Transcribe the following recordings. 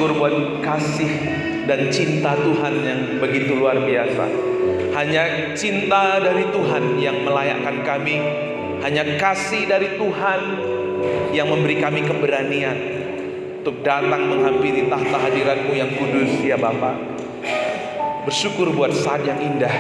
bersyukur buat kasih dan cinta Tuhan yang begitu luar biasa. Hanya cinta dari Tuhan yang melayakkan kami. Hanya kasih dari Tuhan yang memberi kami keberanian untuk datang menghampiri tahta hadirat-Mu yang kudus ya Bapa. Bersyukur buat saat yang indah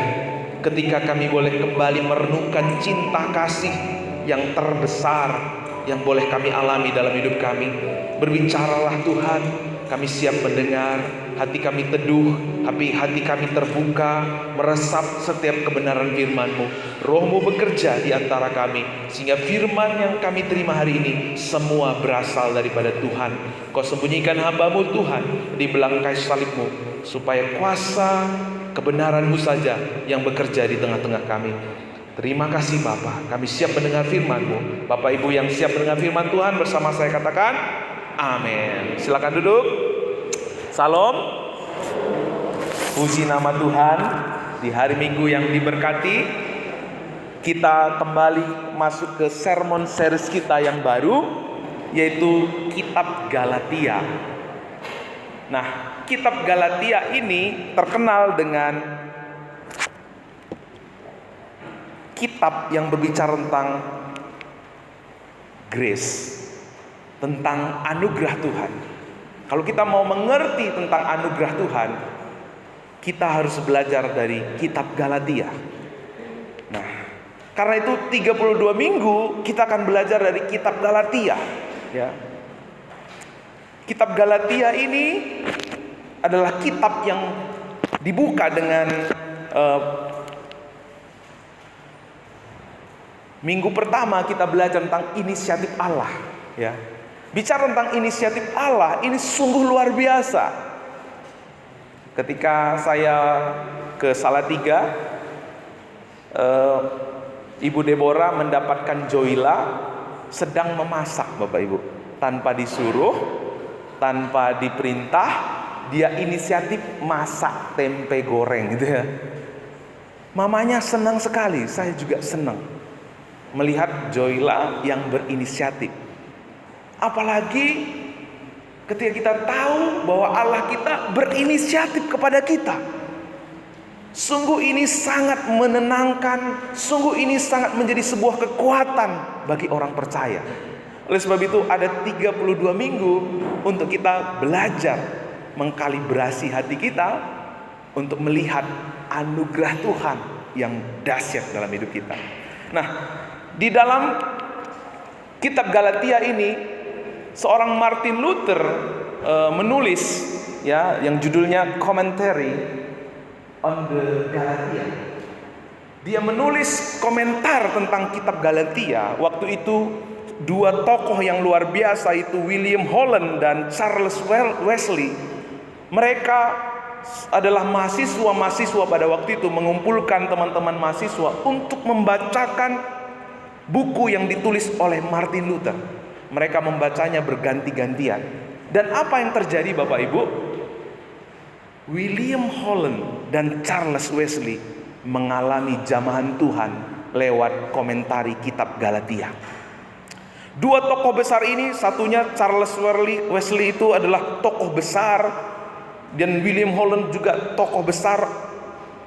ketika kami boleh kembali merenungkan cinta kasih yang terbesar yang boleh kami alami dalam hidup kami. Berbicaralah Tuhan, kami siap mendengar, hati kami teduh, hati kami terbuka, meresap setiap kebenaran firman-Mu. Roh-Mu bekerja di antara kami, sehingga firman yang kami terima hari ini semua berasal daripada Tuhan. Kau sembunyikan hamba-Mu Tuhan di belangkai salib-Mu, supaya kuasa kebenaran-Mu saja yang bekerja di tengah-tengah kami. Terima kasih Bapa, kami siap mendengar firman-Mu. Bapak Ibu yang siap mendengar firman Tuhan bersama saya katakan amin. Silakan duduk. Salam. Puji nama Tuhan. Di hari Minggu yang diberkati, kita kembali masuk ke sermon series kita yang baru, yaitu Kitab Galatia. Nah, Kitab Galatia ini terkenal dengan kitab yang berbicara tentang grace, tentang anugerah Tuhan. Kalau kita mau mengerti tentang anugerah Tuhan, kita harus belajar dari kitab Galatia. Nah, karena itu 32 minggu kita akan belajar dari kitab Galatia, ya. Kitab Galatia ini adalah kitab yang dibuka dengan minggu pertama kita belajar tentang inisiatif Allah, ya. Bicara tentang inisiatif Allah, ini sungguh luar biasa. Ketika saya ke Salatiga, Ibu Deborah mendapatkan Joyla sedang memasak, Bapak Ibu, tanpa disuruh, tanpa diperintah, dia inisiatif masak tempe goreng gitu ya. Mamanya senang sekali, saya juga senang melihat Joyla yang berinisiatif. Apalagi ketika kita tahu bahwa Allah kita berinisiatif kepada kita. Sungguh ini sangat menenangkan, sungguh ini sangat menjadi sebuah kekuatan bagi orang percaya. Oleh sebab itu ada 32 minggu untuk kita belajar mengkalibrasi hati kita untuk melihat anugerah Tuhan yang dahsyat dalam hidup kita. Nah, di dalam kitab Galatia ini seorang Martin Luther menulis, ya, yang judulnya Commentary on the Galatia. Dia menulis komentar tentang kitab Galatia. Waktu itu dua tokoh yang luar biasa, itu William Holland dan Charles Wesley. Mereka adalah mahasiswa pada waktu itu, mengumpulkan teman-teman mahasiswa untuk membacakan buku yang ditulis oleh Martin Luther. Mereka membacanya berganti-gantian. Dan apa yang terjadi Bapak Ibu? William Holland dan Charles Wesley mengalami jamahan Tuhan lewat komentari kitab Galatia. Dua tokoh besar ini, satunya Charles Wesley itu adalah tokoh besar, dan William Holland juga tokoh besar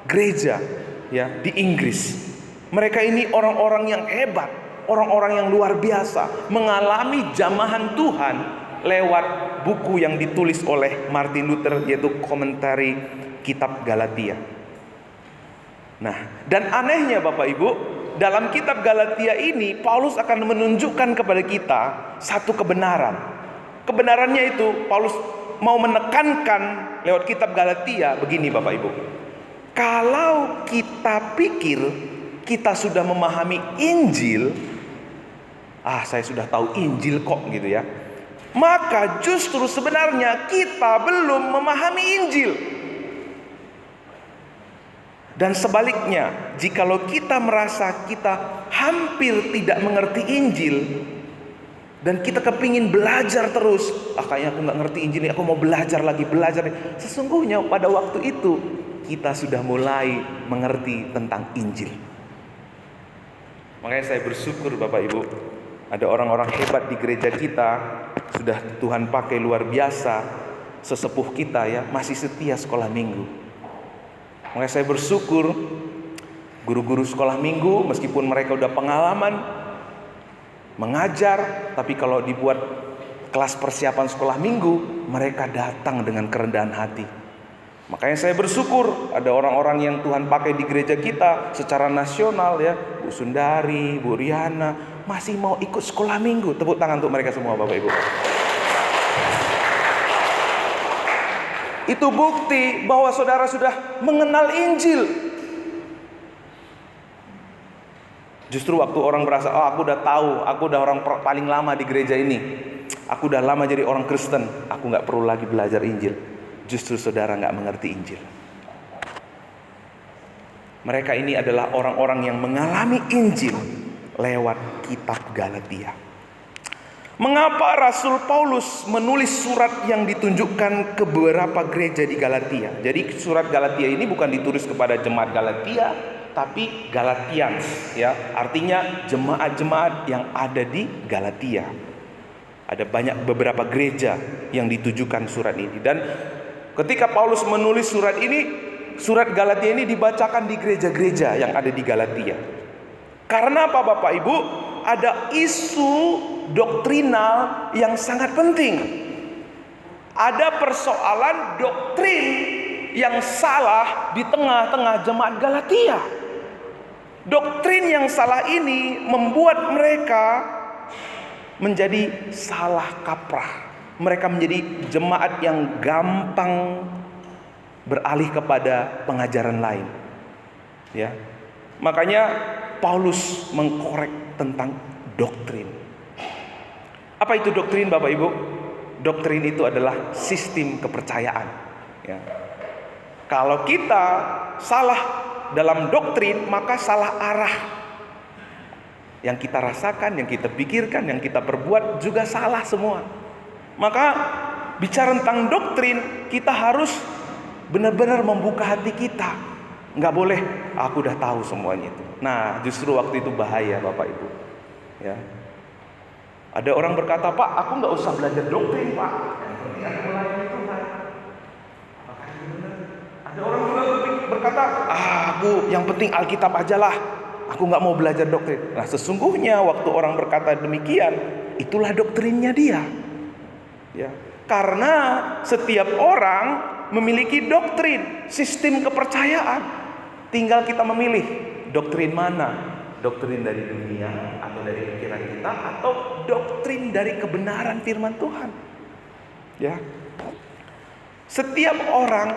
gereja, ya, di Inggris. Mereka ini orang-orang yang hebat, orang-orang yang luar biasa, mengalami jamahan Tuhan lewat buku yang ditulis oleh Martin Luther, yaitu komentari kitab Galatia. Nah, dan anehnya Bapak Ibu, dalam kitab Galatia ini Paulus akan menunjukkan kepada kita satu kebenaran. Kebenarannya itu Paulus mau menekankan lewat kitab Galatia begini Bapak Ibu. Kalau kita pikir kita sudah memahami Injil, saya sudah tahu Injil kok gitu ya, maka justru sebenarnya kita belum memahami Injil. Dan sebaliknya, jikalau kita merasa kita hampir tidak mengerti Injil dan kita kepingin belajar terus, kayaknya aku gak ngerti Injil, aku mau belajar lagi. Sesungguhnya pada waktu itu kita sudah mulai mengerti tentang Injil. Makanya saya bersyukur Bapak Ibu, ada orang-orang hebat di gereja kita, sudah Tuhan pakai luar biasa, sesepuh kita ya masih setia sekolah minggu. Makanya saya bersyukur guru-guru sekolah minggu meskipun mereka udah pengalaman mengajar, tapi kalau dibuat kelas persiapan sekolah minggu, mereka datang dengan kerendahan hati. Makanya saya bersyukur ada orang-orang yang Tuhan pakai di gereja kita secara nasional ya, Bu Sundari, Bu Riana masih mau ikut sekolah minggu. Tepuk tangan untuk mereka semua Bapak Ibu. Itu bukti bahwa saudara sudah mengenal Injil. Justru waktu orang merasa, oh aku udah tahu, aku udah orang paling lama di gereja ini, aku udah lama jadi orang Kristen, aku gak perlu lagi belajar Injil. Justru saudara gak mengerti Injil. Mereka ini adalah orang-orang yang mengalami Injil lewat kitab Galatia. Mengapa Rasul Paulus menulis surat yang ditunjukkan ke beberapa gereja di Galatia? Jadi surat Galatia ini bukan ditulis kepada jemaat Galatia, tapi Galatians ya, artinya jemaat-jemaat yang ada di Galatia. Ada beberapa gereja yang ditujukan surat ini. Dan ketika Paulus menulis surat ini, surat Galatia ini dibacakan di gereja-gereja yang ada di Galatia. Karena apa Bapak Ibu? Ada isu doktrinal yang sangat penting. Ada persoalan doktrin yang salah di tengah-tengah jemaat Galatia. Doktrin yang salah ini membuat mereka menjadi salah kaprah. Mereka menjadi jemaat yang gampang beralih kepada pengajaran lain. Ya. Makanya Paulus mengkorek tentang doktrin. Apa itu doktrin Bapak Ibu? Doktrin itu adalah sistem kepercayaan ya. Kalau kita salah dalam doktrin, maka salah arah. Yang kita rasakan, yang kita pikirkan, yang kita perbuat juga salah semua. Maka bicara tentang doktrin, kita harus benar-benar membuka hati kita. Nggak boleh, aku udah tahu semuanya itu. Nah, justru waktu itu bahaya Bapak Ibu ya. Ada orang berkata, Pak, aku nggak usah belajar doktrin, Pak. Yang penting aku melayani Tuhan. Ada orang juga berkata, aku yang penting Alkitab aja lah. Aku nggak mau belajar doktrin. Nah, sesungguhnya waktu orang berkata demikian, itulah doktrinnya dia. Ya, karena setiap orang memiliki doktrin, sistem kepercayaan. Tinggal kita memilih doktrin mana. Doktrin dari dunia atau dari pikiran kita, atau doktrin dari kebenaran firman Tuhan. Ya. Setiap orang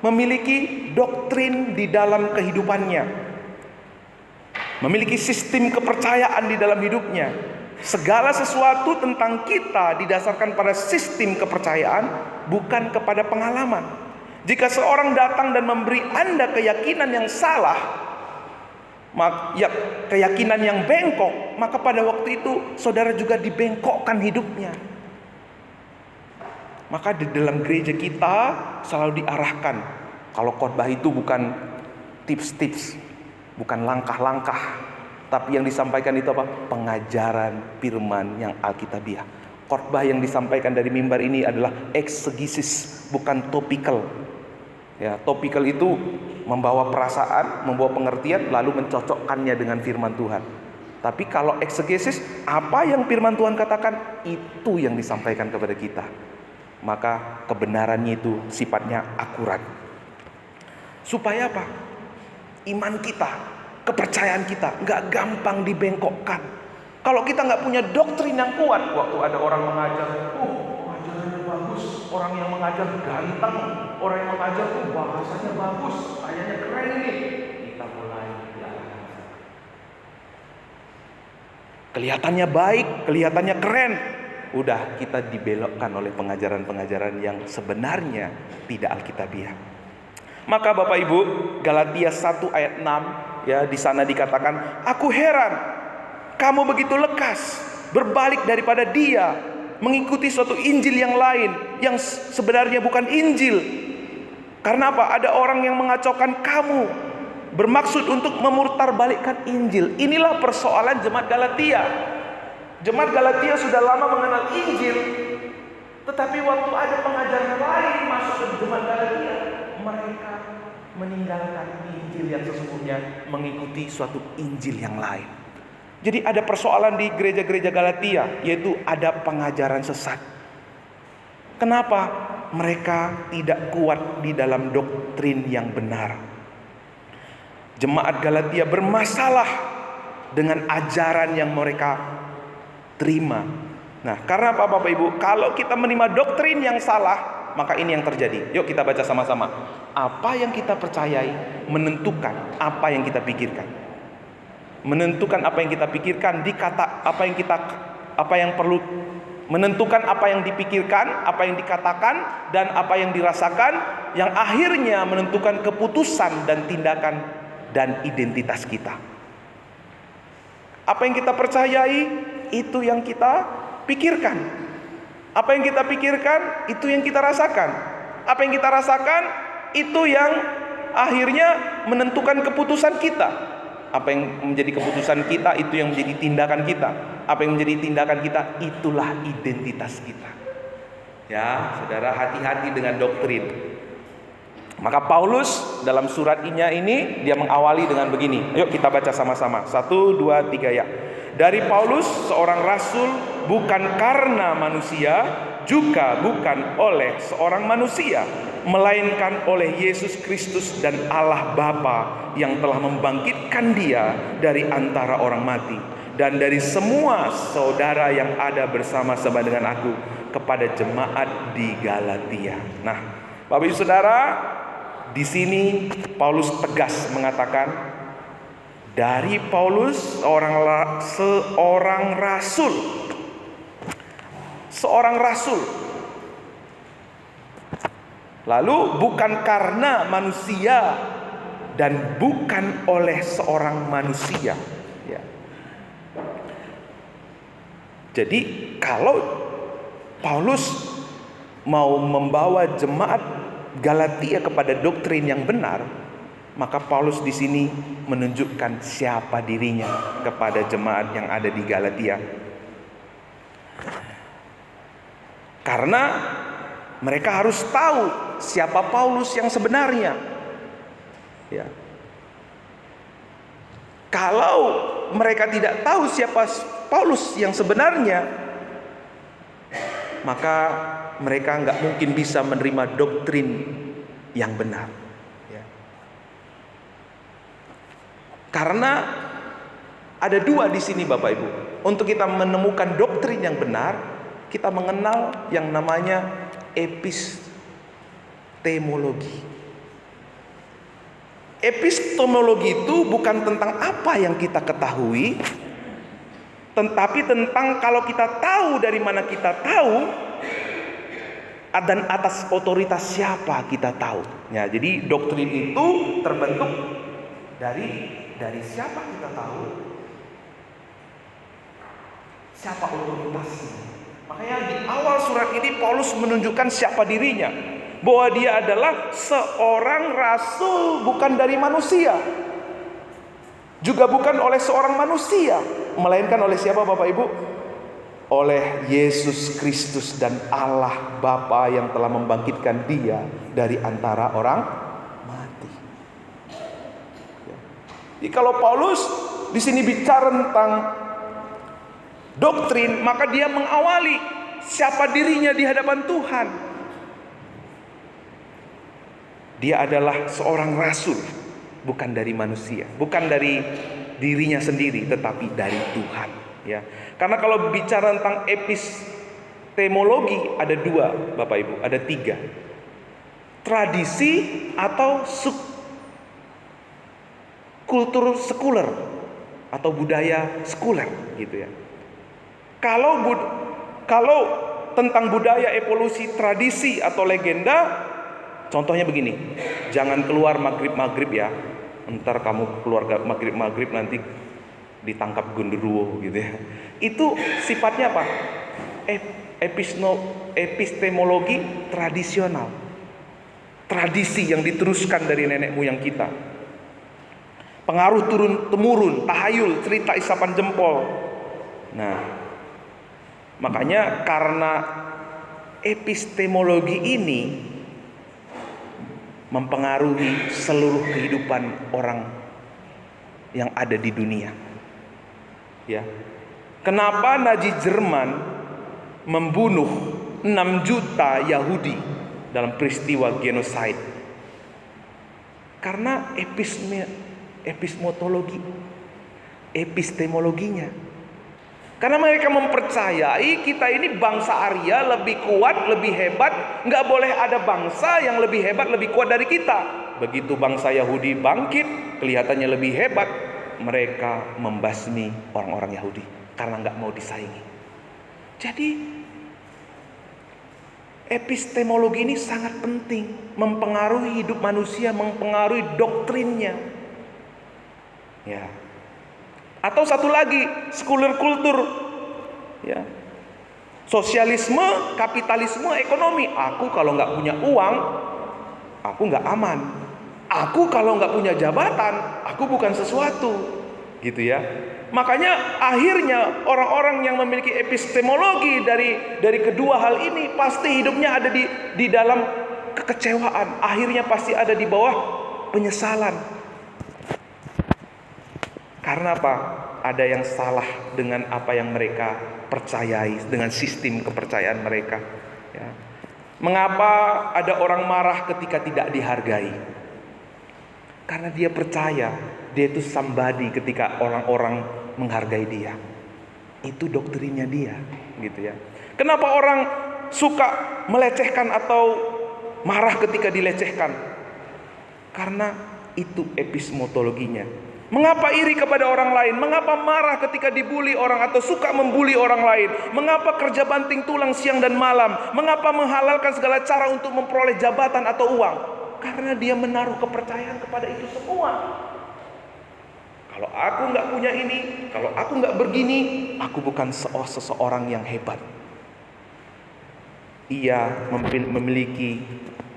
memiliki doktrin di dalam kehidupannya. Memiliki sistem kepercayaan di dalam hidupnya. Segala sesuatu tentang kita didasarkan pada sistem kepercayaan, bukan kepada pengalaman. Jika seorang datang dan memberi Anda keyakinan yang salah, keyakinan yang bengkok, maka pada waktu itu saudara juga dibengkokkan hidupnya. Maka di dalam gereja kita selalu diarahkan, kalau khotbah itu bukan tips-tips, bukan langkah-langkah, tapi yang disampaikan itu apa? Pengajaran firman yang alkitabiah. Khotbah yang disampaikan dari mimbar ini adalah eksegesis, bukan topikal. Ya, topikal itu membawa perasaan, membawa pengertian, lalu mencocokkannya dengan firman Tuhan. Tapi kalau eksegesis, apa yang firman Tuhan katakan, itu yang disampaikan kepada kita. Maka kebenarannya itu sifatnya akurat. Supaya apa? Iman kita, kepercayaan kita nggak gampang dibengkokkan. Kalau kita nggak punya doktrin yang kuat, waktu ada orang mengajar, pengajarannya bagus, orang yang mengajar ganteng, orang yang mengajar bahasanya bagus, kayaknya keren ini, kita mulai kelihatannya baik, kelihatannya keren, udah kita dibelokkan oleh pengajaran-pengajaran yang sebenarnya tidak alkitabiah. Maka Bapak Ibu, Galatia 1 ayat 6 ya, di sana dikatakan, aku heran kamu begitu lekas berbalik daripada dia, mengikuti suatu Injil yang lain yang sebenarnya bukan Injil. Karena apa? Ada orang yang mengacaukan kamu, bermaksud untuk memutarbalikkan Injil. Inilah persoalan jemaat Galatia. Jemaat Galatia sudah lama mengenal Injil, tetapi waktu ada pengajaran lain meninggalkan Injil yang sesungguhnya, mengikuti suatu Injil yang lain. Jadi ada persoalan di gereja-gereja Galatia, yaitu ada pengajaran sesat. Kenapa? Mereka tidak kuat di dalam doktrin yang benar. Jemaat Galatia bermasalah dengan ajaran yang mereka terima. Nah, karena apa Bapak Ibu? Kalau kita menerima doktrin yang salah, maka ini yang terjadi. Yuk kita baca sama-sama. Apa yang kita percayai menentukan apa yang kita pikirkan. Menentukan apa yang kita pikirkan, apa yang perlu, menentukan apa yang dipikirkan, apa yang dikatakan, dan apa yang dirasakan, yang akhirnya menentukan keputusan dan tindakan dan identitas kita. Apa yang kita percayai, itu yang kita pikirkan. Apa yang kita pikirkan, itu yang kita rasakan. Apa yang kita rasakan, itu yang akhirnya menentukan keputusan kita. Apa yang menjadi keputusan kita, itu yang menjadi tindakan kita. Apa yang menjadi tindakan kita, itulah identitas kita. Ya, saudara, hati-hati dengan doktrin. Maka Paulus dalam surat ini dia mengawali dengan begini. Yuk kita baca sama-sama. 1, 2, 3 ya. Dari Paulus, seorang rasul, bukan karena manusia, juga bukan oleh seorang manusia, melainkan oleh Yesus Kristus dan Allah Bapa yang telah membangkitkan dia dari antara orang mati, dan dari semua saudara yang ada bersama-sama dengan aku, kepada jemaat di Galatia. Nah, Bapak Ibu Saudara, di sini Paulus tegas mengatakan, dari Paulus seorang rasul. Lalu bukan karena manusia dan bukan oleh seorang manusia. Ya. Jadi kalau Paulus mau membawa jemaat Galatia kepada doktrin yang benar, maka Paulus di sini menunjukkan siapa dirinya kepada jemaat yang ada di Galatia. Karena mereka harus tahu siapa Paulus yang sebenarnya. Ya. Kalau mereka tidak tahu siapa Paulus yang sebenarnya, maka mereka nggak mungkin bisa menerima doktrin yang benar. Ya. Karena ada dua di sini Bapak Ibu. Untuk kita menemukan doktrin yang benar, kita mengenal yang namanya epistemologi. Epistemologi itu bukan tentang apa yang kita ketahui, tetapi tentang kalau kita tahu dari mana kita tahu, dan atas otoritas siapa kita tahu. Ya, jadi doktrin itu terbentuk dari siapa kita tahu, siapa otoritasnya. Makanya di awal surat ini Paulus menunjukkan siapa dirinya, bahwa dia adalah seorang rasul, bukan dari manusia, juga bukan oleh seorang manusia, melainkan oleh siapa Bapak Ibu? Oleh Yesus Kristus dan Allah Bapa yang telah membangkitkan dia dari antara orang mati. Jadi kalau Paulus di sini bicara tentang doktrin, maka dia mengawali siapa dirinya di hadapan Tuhan. Dia adalah seorang rasul, bukan dari manusia, bukan dari dirinya sendiri, tetapi dari Tuhan. Ya, karena kalau bicara tentang epistemologi ada dua, Bapak Ibu, ada tiga: tradisi atau kultur sekuler atau budaya sekuler, gitu ya. Kalau tentang budaya, evolusi, tradisi atau legenda, contohnya begini, jangan keluar maghrib ya, ntar kamu keluar maghrib nanti ditangkap genderuwo gitu ya. Itu sifatnya apa? Epistemologi tradisional, tradisi yang diteruskan dari nenek moyang kita, pengaruh turun temurun, tahayul, cerita isapan jempol. Nah, makanya karena epistemologi ini mempengaruhi seluruh kehidupan orang yang ada di dunia. Ya. Kenapa Nazi Jerman membunuh 6 juta Yahudi dalam peristiwa genosida? Karena epistemologinya. Karena mereka mempercayai kita ini bangsa Arya lebih kuat, lebih hebat. Nggak boleh ada bangsa yang lebih hebat, lebih kuat dari kita. Begitu bangsa Yahudi bangkit, kelihatannya lebih hebat, mereka membasmi orang-orang Yahudi karena nggak mau disaingi. Jadi epistemologi ini sangat penting, mempengaruhi hidup manusia, mempengaruhi doktrinnya. Ya. Atau satu lagi, sekuler kultur. Ya. Sosialisme, kapitalisme, ekonomi. Aku kalau nggak punya uang, aku nggak aman. Aku kalau nggak punya jabatan, aku bukan sesuatu. Gitu ya. Makanya akhirnya orang-orang yang memiliki epistemologi dari kedua hal ini pasti hidupnya ada di dalam kekecewaan. Akhirnya pasti ada di bawah penyesalan. Karena apa? Ada yang salah dengan apa yang mereka percayai, dengan sistem kepercayaan mereka. Ya. Mengapa ada orang marah ketika tidak dihargai? Karena dia percaya dia itu somebody ketika orang-orang menghargai dia. Itu doktrinnya dia, gitu ya. Kenapa orang suka melecehkan atau marah ketika dilecehkan? Karena itu epistemologinya. Mengapa iri kepada orang lain? Mengapa marah ketika dibuli orang atau suka membuli orang lain? Mengapa kerja banting tulang siang dan malam? Mengapa menghalalkan segala cara untuk memperoleh jabatan atau uang? Karena dia menaruh kepercayaan kepada itu semua. Kalau aku nggak punya ini, kalau aku nggak begini, aku bukan seseorang yang hebat. Ia memiliki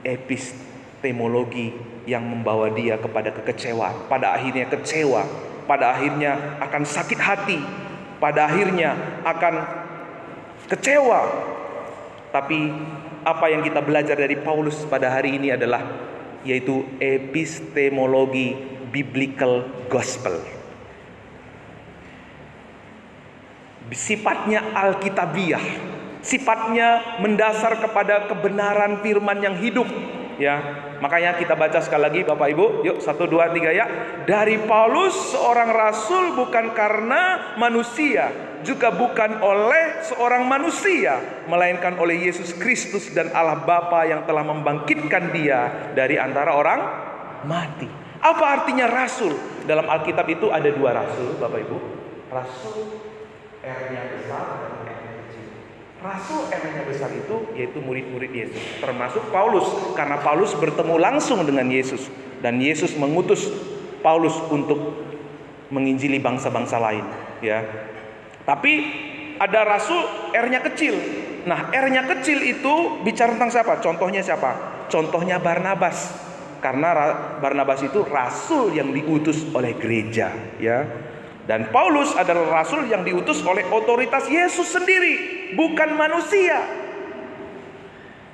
epistemologi yang membawa dia kepada kekecewaan. Pada akhirnya kecewa, pada akhirnya akan sakit hati, pada akhirnya akan kecewa. Tapi apa yang kita belajar dari Paulus pada hari ini adalah yaitu epistemologi biblical gospel. Sifatnya alkitabiah, sifatnya mendasar kepada kebenaran firman yang hidup. Ya, makanya kita baca sekali lagi Bapak Ibu. Yuk 1, 2, 3 ya. Dari Paulus seorang rasul bukan karena manusia, juga bukan oleh seorang manusia, melainkan oleh Yesus Kristus dan Allah Bapa yang telah membangkitkan dia dari antara orang mati. Apa artinya rasul? Dalam Alkitab itu ada 2 rasul Bapak Ibu. Rasul R-nya besar dan R-nya kecil. Rasul R-nya besar itu yaitu murid-murid Yesus, termasuk Paulus, karena Paulus bertemu langsung dengan Yesus dan Yesus mengutus Paulus untuk menginjili bangsa-bangsa lain, ya. Tapi ada rasul R-nya kecil. Nah, R-nya kecil itu bicara tentang siapa? Contohnya siapa? Contohnya Barnabas. Karena Barnabas itu rasul yang diutus oleh gereja, ya. Dan Paulus adalah rasul yang diutus oleh otoritas Yesus sendiri, bukan manusia.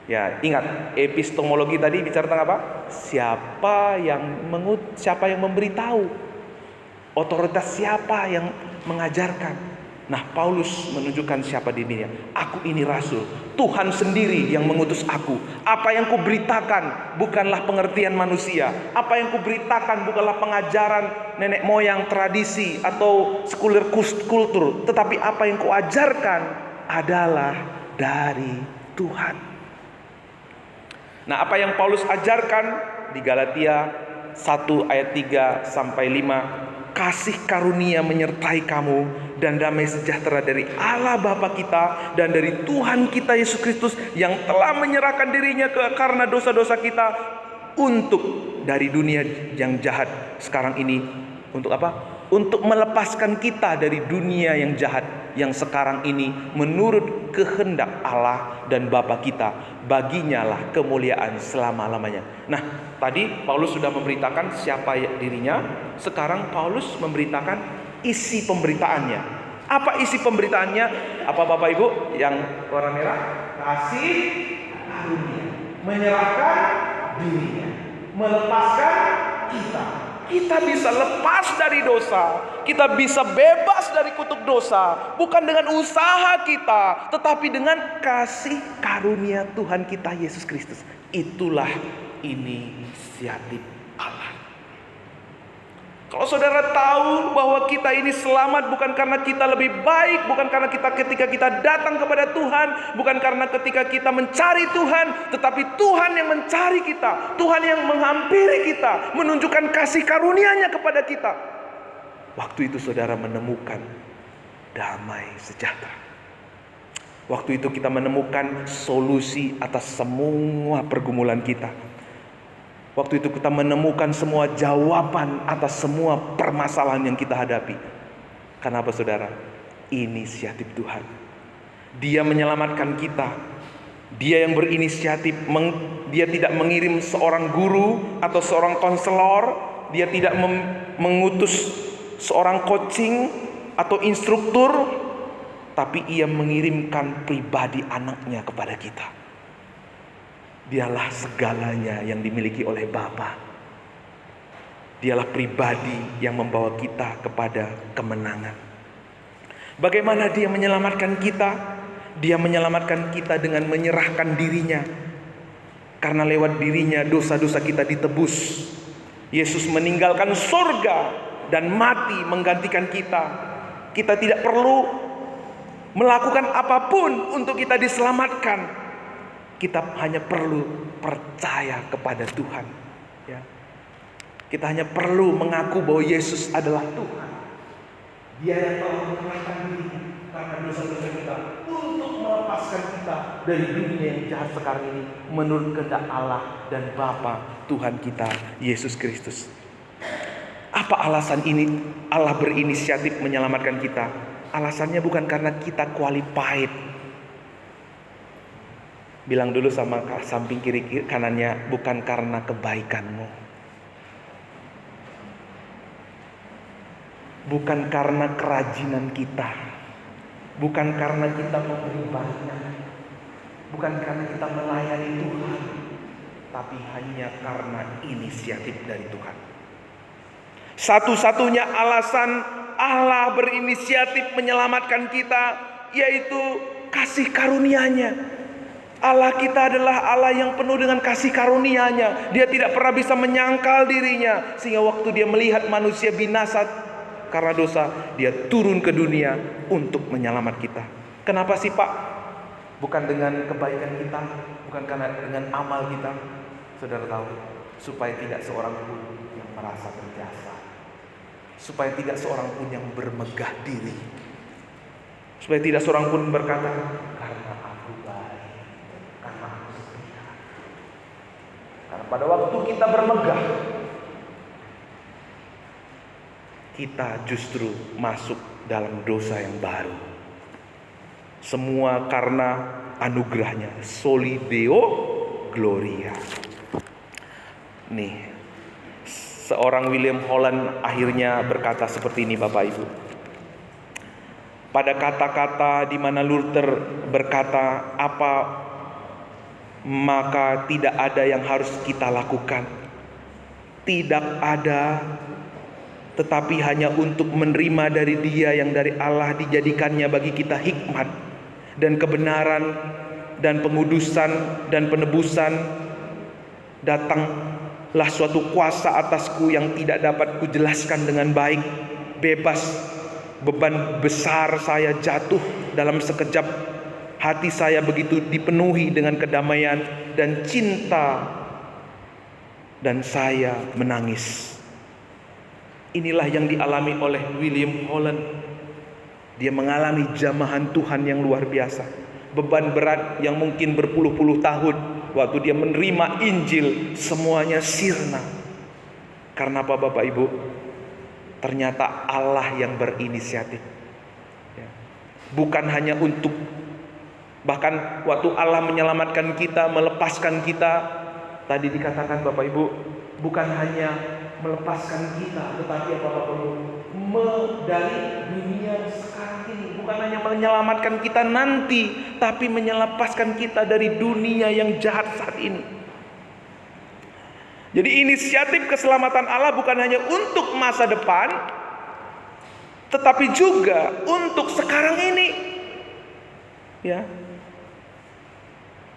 Ya, ingat, epistemologi tadi bicara tentang apa? Siapa yang memberitahu? Otoritas siapa yang mengajarkan? Nah, Paulus menunjukkan siapa dirinya. Aku ini rasul, Tuhan sendiri yang mengutus aku. Apa yang kuberitakan bukanlah pengertian manusia. Apa yang kuberitakan bukanlah pengajaran nenek moyang, tradisi atau sekuler kultur, tetapi apa yang kuajarkan adalah dari Tuhan. Nah, apa yang Paulus ajarkan di Galatia 1 ayat 3 sampai 5, kasih karunia menyertai kamu dan damai sejahtera dari Allah Bapa kita dan dari Tuhan kita Yesus Kristus yang telah menyerahkan dirinya karena dosa-dosa kita untuk dari dunia yang jahat sekarang ini. Untuk apa? Untuk melepaskan kita dari dunia yang jahat yang sekarang ini menurut kehendak Allah dan Bapa kita. Baginya lah kemuliaan selama-lamanya. Nah, tadi Paulus sudah memberitakan siapa dirinya. Sekarang Paulus memberitakan isi pemberitaannya. Apa isi pemberitaannya? Apa Bapak Ibu yang warna merah? Kasih karunia, menyerahkan dirinya, melepaskan kita. Kita bisa lepas dari dosa. Kita bisa bebas dari kutuk dosa. Bukan dengan usaha kita, tetapi dengan kasih karunia Tuhan kita Yesus Kristus. Itulah inisiatif Allah. Kalau saudara tahu bahwa kita ini selamat bukan karena kita lebih baik, bukan karena kita ketika kita datang kepada Tuhan, bukan karena ketika kita mencari Tuhan, tetapi Tuhan yang mencari kita, Tuhan yang menghampiri kita, menunjukkan kasih karunia-Nya kepada kita. Waktu itu saudara menemukan damai sejahtera. Waktu itu kita menemukan solusi atas semua pergumulan kita. Waktu itu kita menemukan semua jawaban atas semua permasalahan yang kita hadapi. Karena apa saudara? Inisiatif Tuhan. Dia menyelamatkan kita. Dia yang berinisiatif. Dia tidak mengirim seorang guru atau seorang konselor. Dia tidak mengutus seorang coaching atau instruktur. Tapi ia mengirimkan pribadi anaknya kepada kita. Dialah segalanya yang dimiliki oleh Bapa. Dialah pribadi yang membawa kita kepada kemenangan. Bagaimana dia menyelamatkan kita? Dia menyelamatkan kita dengan menyerahkan dirinya. Karena lewat dirinya dosa-dosa kita ditebus. Yesus meninggalkan surga dan mati menggantikan kita. Kita tidak perlu melakukan apapun untuk kita diselamatkan. Kita hanya perlu percaya kepada Tuhan. Ya. Kita hanya perlu mengaku bahwa Yesus adalah Tuhan. Dia yang telah menyerahkan dirinya karena dosa-dosa kita untuk melepaskan kita dari dunia yang jahat sekarang ini menurut kehendak Allah dan Bapa Tuhan kita Yesus Kristus. Apa alasan ini Allah berinisiatif menyelamatkan kita? Alasannya bukan karena kita qualified. Bilang dulu sama samping kiri kanannya, bukan karena kebaikanmu. Bukan karena kerajinan kita. Bukan karena kita memberi banyak. Bukan karena kita melayani Tuhan. Tapi hanya karena inisiatif dari Tuhan. Satu-satunya alasan Allah berinisiatif menyelamatkan kita, yaitu kasih karunia-Nya. Allah kita adalah Allah yang penuh dengan kasih karunia-Nya. Dia tidak pernah bisa menyangkal dirinya. Sehingga waktu dia melihat manusia binasa karena dosa, dia turun ke dunia untuk menyelamat kita. Kenapa sih Pak? Bukan dengan kebaikan kita, bukan karena dengan amal kita. Saudara tahu, supaya tidak seorang pun yang merasa berjasa. Supaya tidak seorang pun yang bermegah diri. Supaya tidak seorang pun berkata, karena aku baik, karena aku setia. Karena pada waktu kita bermegah, kita justru masuk dalam dosa yang baru. Semua karena anugerahnya, soli Deo gloria. Nih, seorang William Holland akhirnya berkata seperti ini Bapak Ibu. Pada kata-kata di mana Luther berkata, apa maka tidak ada yang harus kita lakukan. Tidak ada, tetapi hanya untuk menerima dari Dia yang dari Allah dijadikannya bagi kita hikmat dan kebenaran dan pengudusan dan penebusan. Datanglah suatu kuasa atasku yang tidak dapat kujelaskan dengan baik. Bebas, beban besar saya jatuh dalam sekejap. Hati saya begitu dipenuhi dengan kedamaian dan cinta, dan saya menangis. Inilah yang dialami oleh William Holland. Dia mengalami jamahan Tuhan yang luar biasa. Beban berat yang mungkin berpuluh-puluh tahun, waktu dia menerima Injil, semuanya sirna. Karena apa Bapak Ibu? Ternyata Allah yang berinisiatif. Bukan hanya untuk, bahkan waktu Allah menyelamatkan kita, melepaskan kita, tadi dikatakan Bapak Ibu, bukan hanya melepaskan kita, tetapi apa Bapak Ibu? Dari dunia sekarang ini. Bukan hanya menyelamatkan kita nanti, tapi menyelamatkan kita dari dunia yang jahat saat ini. Jadi inisiatif keselamatan Allah bukan hanya untuk masa depan, tetapi juga untuk sekarang ini. Ya.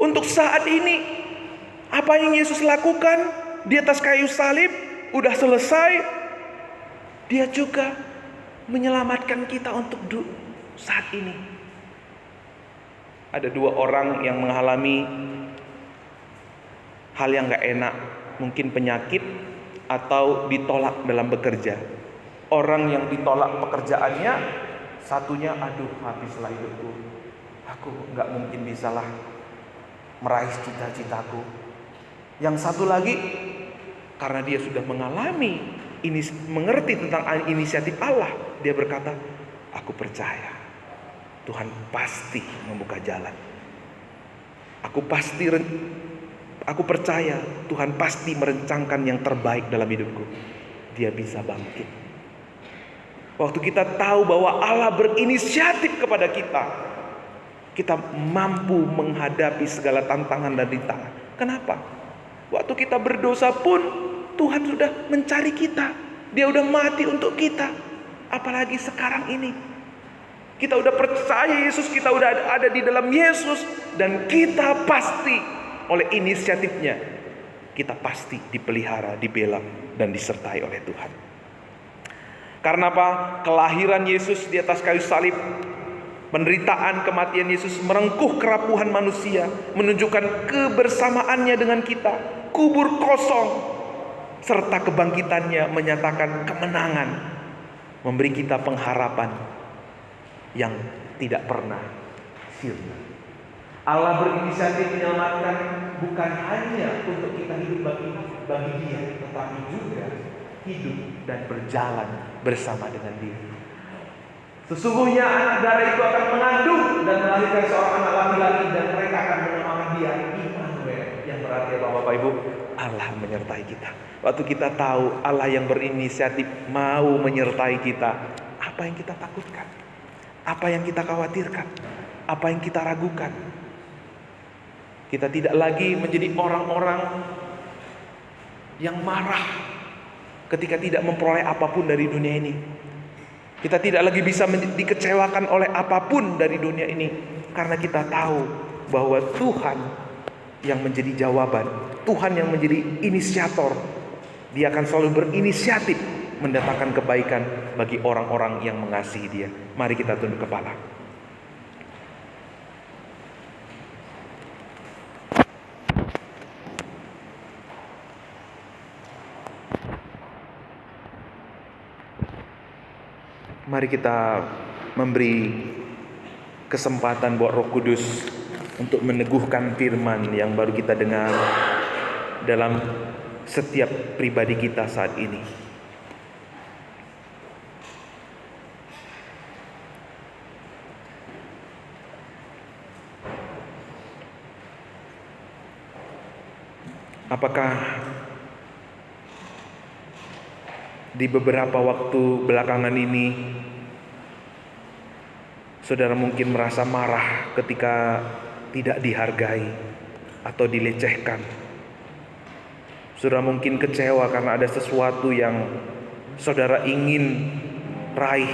Untuk saat ini, apa yang Yesus lakukan di atas kayu salib udah selesai. Dia juga menyelamatkan kita untuk saat ini. Ada 2 orang yang mengalami hal yang gak enak, mungkin penyakit atau ditolak dalam bekerja. Orang yang ditolak pekerjaannya, satunya, aduh habislah hidupku, aku gak mungkin bisalah meraih cita-citaku. Yang satu lagi, karena dia sudah mengalami ini, mengerti tentang inisiatif Allah, dia berkata, aku percaya Tuhan pasti membuka jalan. Aku percaya Tuhan pasti merencanakan yang terbaik dalam hidupku. Dia bisa bangkit. Waktu kita tahu bahwa Allah berinisiatif kepada kita, kita mampu menghadapi segala tantangan dan rintangan. Kenapa? Waktu kita berdosa pun Tuhan sudah mencari kita. Dia udah mati untuk kita. Apalagi sekarang ini. Kita udah percaya Yesus, kita udah ada di dalam Yesus, dan kita pasti oleh inisiatifnya, kita pasti dipelihara, dibela, dan disertai oleh Tuhan. Karena apa? Kelahiran Yesus di atas kayu salib, penderitaan kematian Yesus merengkuh kerapuhan manusia, menunjukkan kebersamaannya dengan kita. Kubur kosong, serta kebangkitannya menyatakan kemenangan, memberi kita pengharapan yang tidak pernah sirna. Allah berinisiatif menyelamatkan bukan hanya untuk kita hidup bagi Dia, tetapi juga hidup dan berjalan bersama dengan Dia. Sesungguhnya anak darah itu akan mengandung dan melahirkan seorang anak laki-laki, dan mereka akan menamakan Dia Immanuel, yang berarti apa Bapak Ibu? Allah menyertai kita. Waktu kita tahu Allah yang berinisiatif mau menyertai kita, apa yang kita takutkan? Apa yang kita khawatirkan? Apa yang kita ragukan? Kita tidak lagi menjadi orang-orang yang marah ketika tidak memperoleh apapun dari dunia ini. Kita tidak lagi bisa dikecewakan oleh apapun dari dunia ini, karena kita tahu bahwa Tuhan yang menjadi jawaban, Tuhan yang menjadi inisiator. Dia akan selalu berinisiatif mendatangkan kebaikan bagi orang-orang yang mengasihi Dia. Mari kita tunduk kepala. Mari kita memberi kesempatan buat Roh Kudus untuk meneguhkan firman yang baru kita dengar dalam setiap pribadi kita saat ini. Apakah di beberapa waktu belakangan ini saudara mungkin merasa marah ketika tidak dihargai atau dilecehkan? Saudara mungkin kecewa karena ada sesuatu yang saudara ingin raih,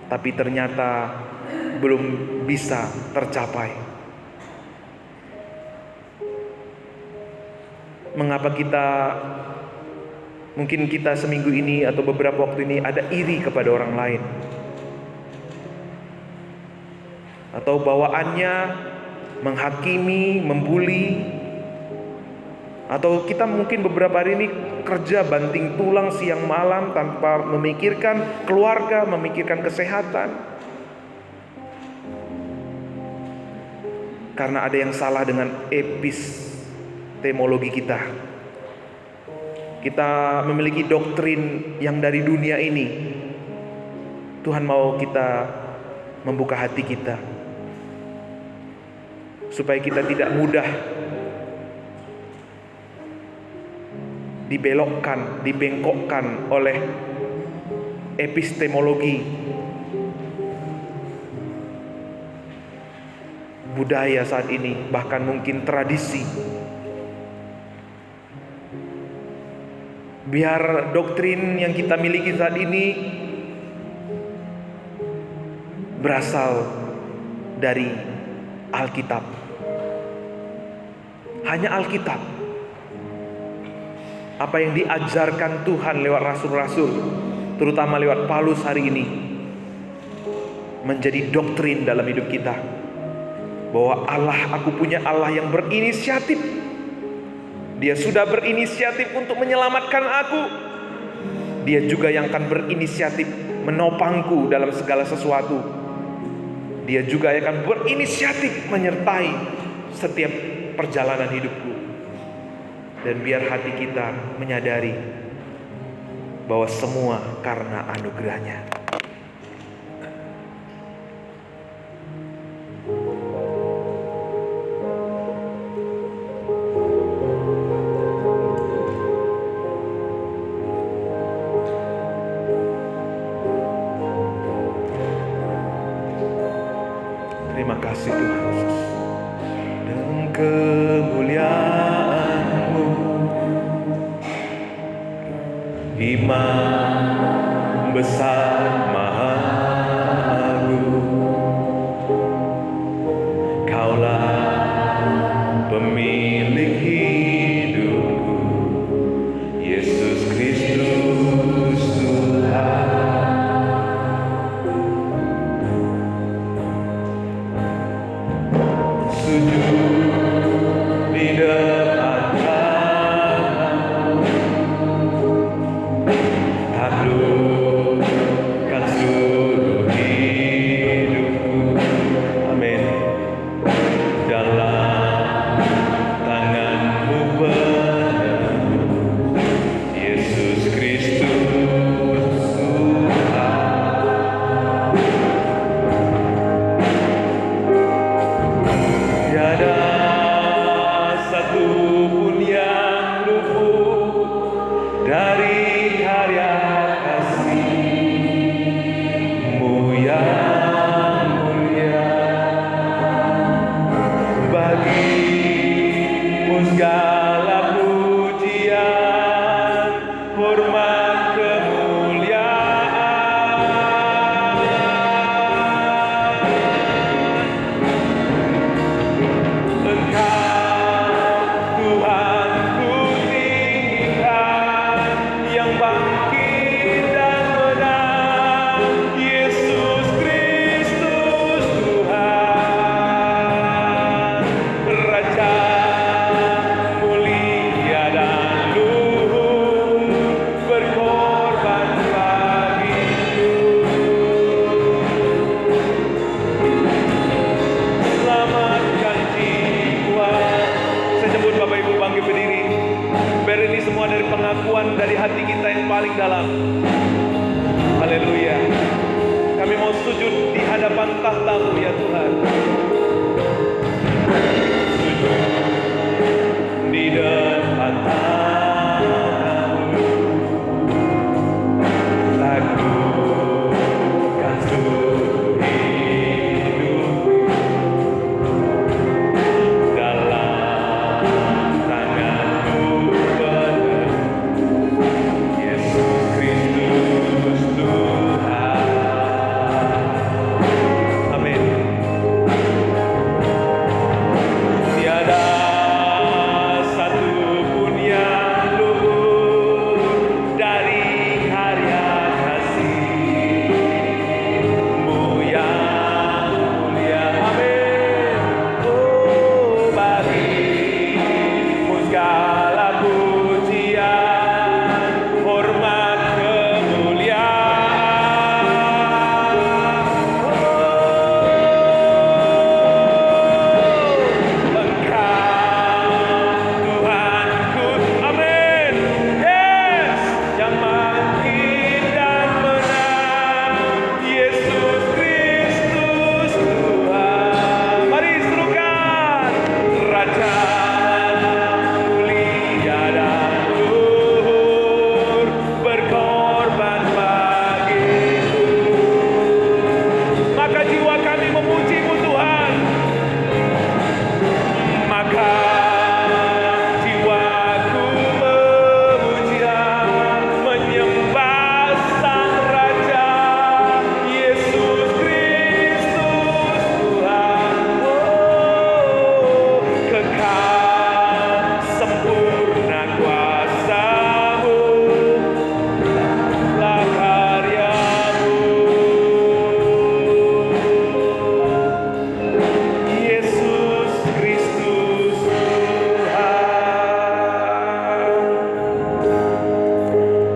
tapi ternyata belum bisa tercapai. Mengapa mungkin kita seminggu ini atau beberapa waktu ini ada iri kepada orang lain, atau bawaannya menghakimi, membuli, atau kita mungkin beberapa hari ini kerja banting tulang siang malam tanpa memikirkan keluarga, memikirkan kesehatan, karena ada yang salah dengan epistemologi kita. Kita memiliki doktrin yang dari dunia ini. Tuhan mau kita membuka hati kita supaya kita tidak mudah dibelokkan, dibengkokkan oleh epistemologi budaya saat ini, bahkan mungkin tradisi. Biar doktrin yang kita miliki saat ini berasal dari Alkitab. Hanya Alkitab. Apa yang diajarkan Tuhan lewat rasul-rasul, terutama lewat Paulus hari ini, menjadi doktrin dalam hidup kita. Bahwa aku punya Allah yang berinisiatif. Dia sudah berinisiatif untuk menyelamatkan aku. Dia juga yang akan berinisiatif menopangku dalam segala sesuatu. Dia juga yang akan berinisiatif menyertai setiap perjalanan hidupku. Dan biar hati kita menyadari bahwa semua karena anugerahnya. Terima kasih Tuhan Yesus. Dan kemuliaan-Mu, Imam besar Maha Agung, Kaulah pemilik hidupku, Yesus Kristus Tuhan. Sujud di depan tanah-Mu, taklukkan seluruh hidupku. Amin. Dalam tangan-Mu penuh, Yesus Kristus Tuhan. Tiada satu pun yang luput dari karya kasih-Mu yang mulia. Bagi-Mu segala pujian, hormat, kemuliaan. Engkau Tuhan ku tinggikan, yang bangkit dan menang, Yesus Kristus Tuhan. Raja mulia dan luhur, berkorban bagiku. Selamatkan jiwa. Saya jemput Bapak Ibu bangkit berdiri. Biar ini semua dari pengakuan dari hati kita yang paling dalam. Haleluya. Kami mau sujud di hadapan tahta-Mu ya Tuhan. Sujud di depan tahta-Mu, lakukan seluruh hidupku. Dalam tangan-Mu penuh, Yesus Kristus Tuhan. Amin. Tiada satu pun yang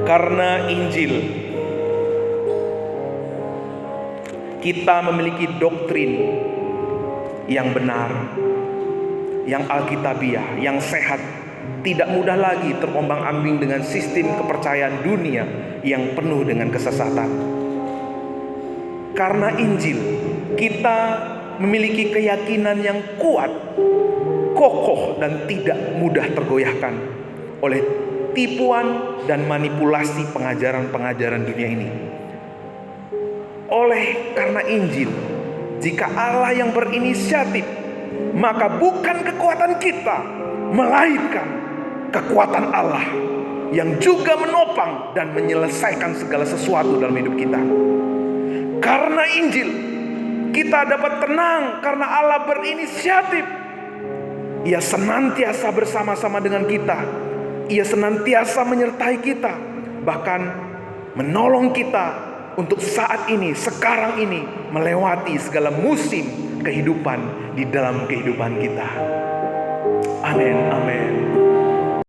Karena Injil, kita memiliki doktrin yang benar, yang alkitabiah, yang sehat, tidak mudah lagi terombang-ambing dengan sistem kepercayaan dunia yang penuh dengan kesesatan. Karena Injil, kita memiliki keyakinan yang kuat, kokoh, dan tidak mudah tergoyahkan oleh tipuan dan manipulasi pengajaran-pengajaran dunia ini. Karena Injil, jika Allah yang berinisiatif, maka bukan kekuatan kita, melainkan kekuatan Allah yang juga menopang dan menyelesaikan segala sesuatu dalam hidup kita. Karena Injil, kita dapat tenang karena Allah berinisiatif. Ia senantiasa bersama-sama dengan kita. Ia senantiasa menyertai kita, bahkan menolong kita untuk saat ini, sekarang ini, melewati segala musim kehidupan di dalam kehidupan kita. Amin, amin.